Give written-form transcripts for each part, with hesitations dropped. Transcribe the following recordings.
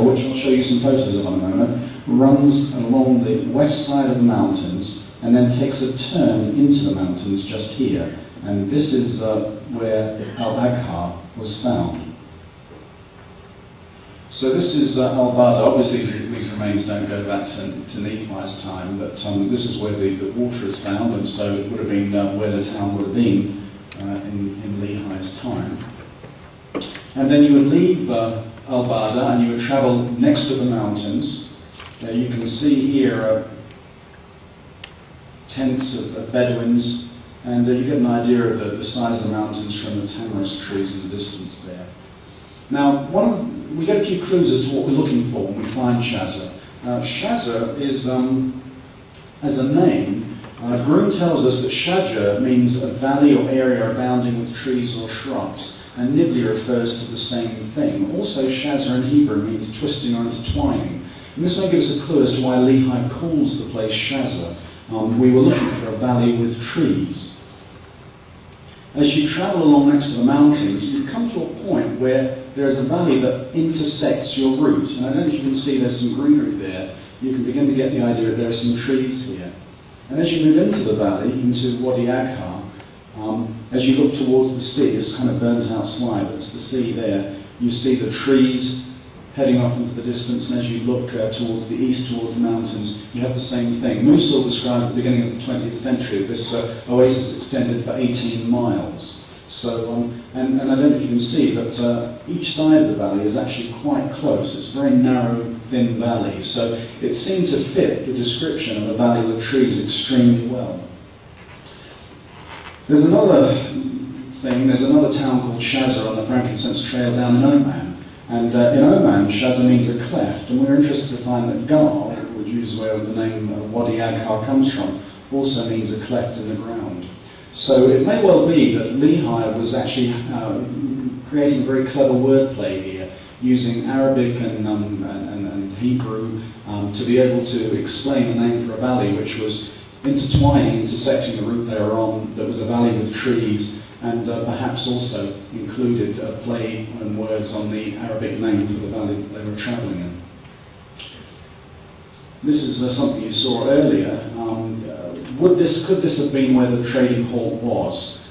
which I'll show you some photos of in a moment, runs along the west side of the mountains and then takes a turn into the mountains just here. And this is where Al-Agha was found. So this is Al-Bada. Obviously these remains don't go back to Nephi's time, but this is where the water is found, and so it would have been where the town would have been in Lehi's time. And then you would leave Al-Bada and you would travel next to the mountains. You can see here tents of Bedouins, and you get an idea of the size of the mountains from the tamarisk trees in the distance there. Now, we get a few clues as to what we're looking for when we find Shazer. Shazer is, as a name, Groom tells us that Shajer means a valley or area abounding with trees or shrubs, and Nibli refers to the same thing. Also, Shazer in Hebrew means twisting or intertwining. And this may give us a clue as to why Lehi calls the place Shazer. We were looking for a valley with trees. As you travel along next to the mountains, you come to a point where there is a valley that intersects your route. And I don't know if you can see there's some greenery there. You can begin to get the idea that there are some trees here. And as you move into the valley, into Wadi Agha, as you look towards the sea, it's kind of burnt out slide, but it's the sea there. You see the trees heading off into the distance, and as you look towards the east, towards the mountains, you have the same thing. Musil describes at the beginning of the 20th century this oasis extended for 18 miles. So, and I don't know if you can see, but each side of the valley is actually quite close. It's a very narrow, thin valley. So it seemed to fit the description of a valley with trees extremely well. There's another thing, there's another town called Shazer on the Frankincense Trail down in Oman. And in Oman, Shazer means a cleft, and we're interested to find that Gar, which is where the name Wadi Agha comes from, also means a cleft in the ground. So it may well be that Lehi was actually creating a very clever wordplay here, using Arabic and Hebrew to be able to explain a name for a valley which was intertwining, intersecting the route they were on, that was a valley with trees, and perhaps also included a play on words on the Arabic name for the valley that they were travelling in. This is something you saw earlier. Could this have been where the trading halt was?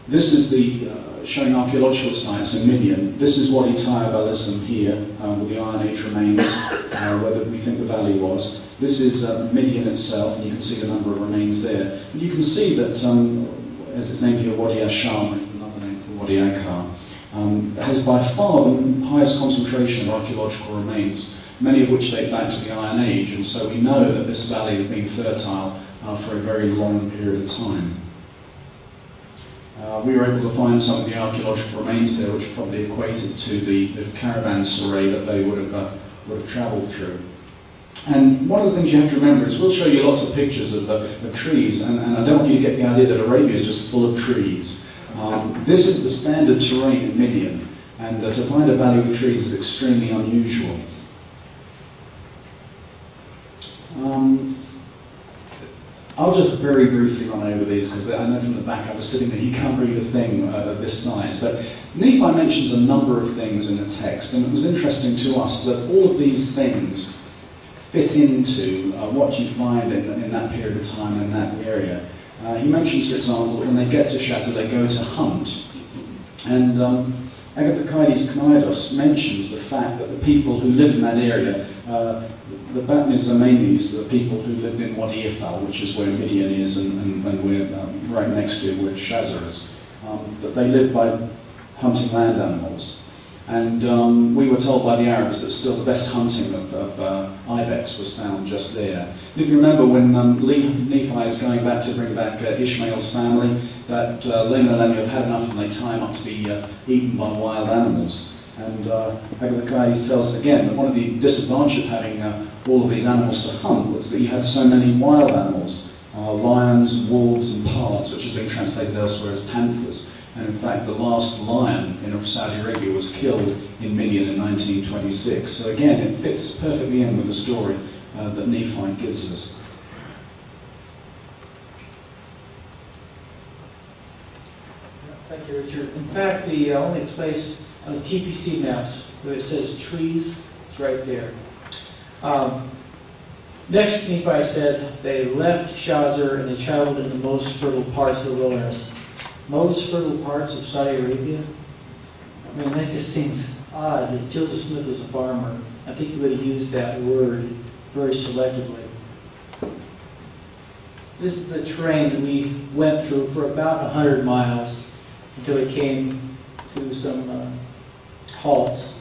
This is the showing archaeological sites in Midian. This is Wadi Tayyib al-Ism here, with the Iron Age remains, where we think the valley was. This is Midian itself, and you can see the number of remains there. And you can see that, as it's named here, Wadi Asham, is another name for Wadi Agha, has by far the highest concentration of archaeological remains, many of which date back to the Iron Age, and so we know that this valley had been fertile for a very long period of time. We were able to find some of the archaeological remains there, which probably equated to the caravanserai that they would have travelled through. And one of the things you have to remember is we'll show you lots of pictures of trees, and I don't want you to get the idea that Arabia is just full of trees. This is the standard terrain in Midian, and to find a valley with trees is extremely unusual. I'll just very briefly run over these because I know from the back I was sitting there, you can't read a thing of this size. But Nephi mentions a number of things in the text, and it was interesting to us that all of these things fit into what you find in that period of time in that area. He mentions, for example, when they get to Shazer, they go to hunt. And Agatha Kaides mentions the fact that the people who live in that area, the Batnis are mainly the people who lived in Wadi Ifal, which is where Midian is, and we're right next to where Shazer is, that they live by hunting land animals. And we were told by the Arabs that still the best hunting of ibex was found just there. And if you remember when Nephi is going back to bring back Ishmael's family, that Laman and Lemuel had enough and they tie him up to be eaten by wild animals. And Agatha Kaides tells us again that one of the disadvantages of having all of these animals to hunt was that you had so many wild animals, lions, wolves and pards, which has been translated elsewhere as panthers. And in fact, the last lion in Saudi Arabia was killed in Midian in 1926. So again, it fits perfectly in with the story that Nephi gives us. Thank you, Richard. In fact, the only place on the TPC maps, where it says trees, it's right there. Next, Nephi said they left Shazer and they traveled in the most fertile parts of the wilderness. Most fertile parts of Saudi Arabia? I mean, that just seems odd that Joseph Smith was a farmer. I think he would have used that word very selectively. This is the terrain that we went through for about 100 miles until we came to some halts.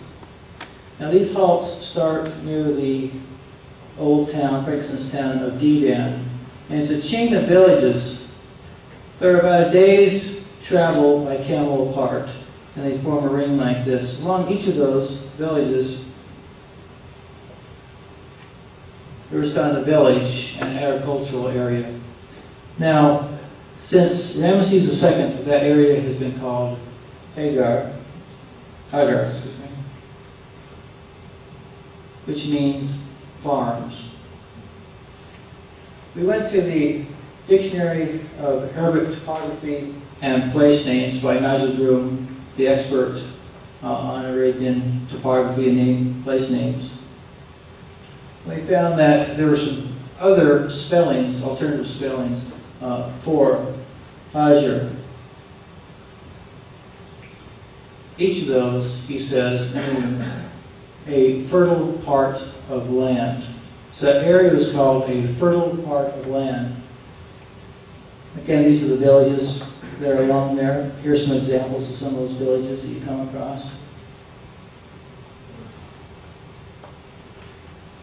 Now these halts start near the old town, Frankston's town of Dedan, and it's a chain of villages. They're about a day's travel by camel apart, and they form a ring like this. Along each of those villages, there was found a village and an agricultural area. Now, since Ramesses II, that area has been called Hagar, which means farms. We went to the Dictionary of Arabic Topography and Place Names by Nigel Groom, the expert on Arabian topography and place names. We found that there were some other spellings, alternative spellings, for Hajar. Each of those, he says, means a fertile part of land. So that area was called a fertile part of land. Again, these are the villages that are along there. Here's some examples of some of those villages that you come across.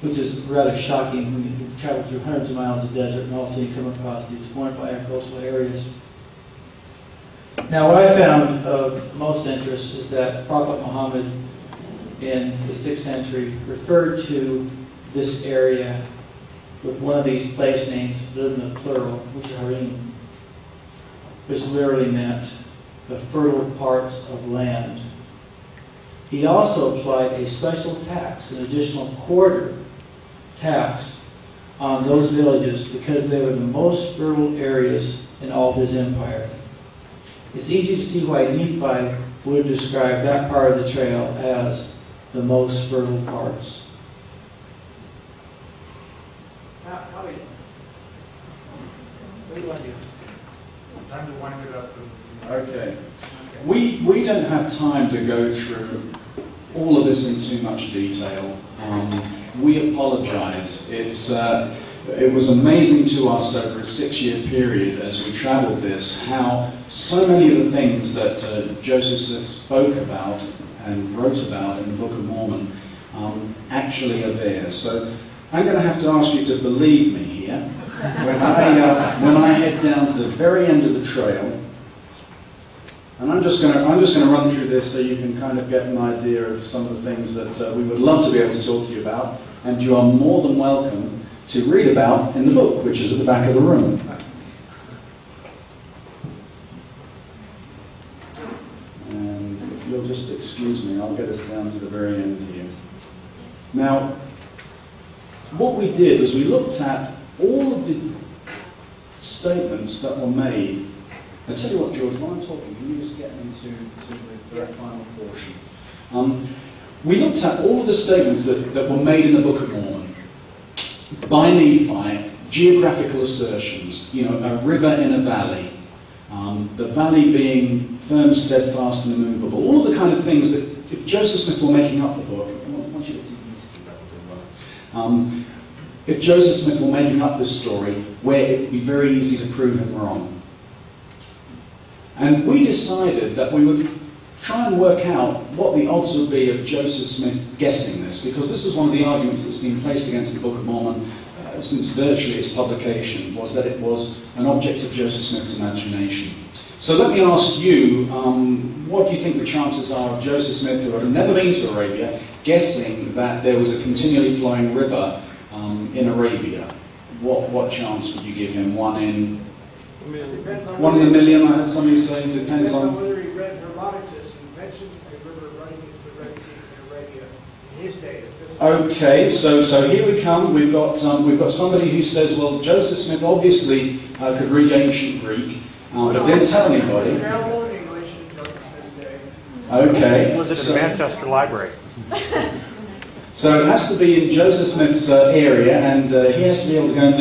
Which is rather shocking when you travel through hundreds of miles of desert and also you come across these wonderful agricultural areas. Now what I found of most interest is that Prophet Muhammad in the 6th century referred to this area with one of these place names, but in the plural, which are harim, which literally meant the fertile parts of land. He also applied a special tax, an additional quarter tax on those villages because they were the most fertile areas in all of his empire. It's easy to see why Nephi would describe that part of the trail as the most fertile parts. What do you want to do? Time to wind it up. Okay. We don't have time to go through all of this in too much detail. We apologize. It was amazing to us over a 6-year period as we traveled this, how so many of the things that Joseph Smith spoke about and wrote about in the Book of Mormon actually are there. So I'm going to have to ask you to believe me here when I head down to the very end of the trail. And I'm just going to run through this so you can kind of get an idea of some of the things that we would love to be able to talk to you about, and you are more than welcome to read about in the book, which is at the back of the room. And if you'll just excuse me, I'll get us down to the very end here. Now, what we did was we looked at all of the statements that were made. I'll tell you what, George, while I'm talking, can you just get into the final portion? We looked at all of the statements that were made in the Book of Mormon by Nephi, geographical assertions, a river in a valley, the valley being firm, steadfast, and immovable, all of the kind of things that, if Joseph Smith were making up the book, I want you to use that. If Joseph Smith were making up this story, where it would be very easy to prove him wrong. And we decided that we would try and work out what the odds would be of Joseph Smith guessing this, because this was one of the arguments that's been placed against the Book of Mormon since virtually its publication, was that it was an object of Joseph Smith's imagination. So let me ask you, what do you think the chances are of Joseph Smith, who had never been to Arabia, guessing that there was a continually flowing river in Arabia? What chance would you give him? One in a million, I heard somebody say. Depends on whether he read Herodotus, who mentions a river running into the Red Sea in Arabia in his day. Okay, so here we come. We've got somebody who says, well, Joseph Smith obviously could read ancient Greek, but didn't tell anybody. Available in English in Joseph Smith's day. Okay. Was it in the Manchester Library? So it has to be in Joseph Smith's area, and he has to be able to go and do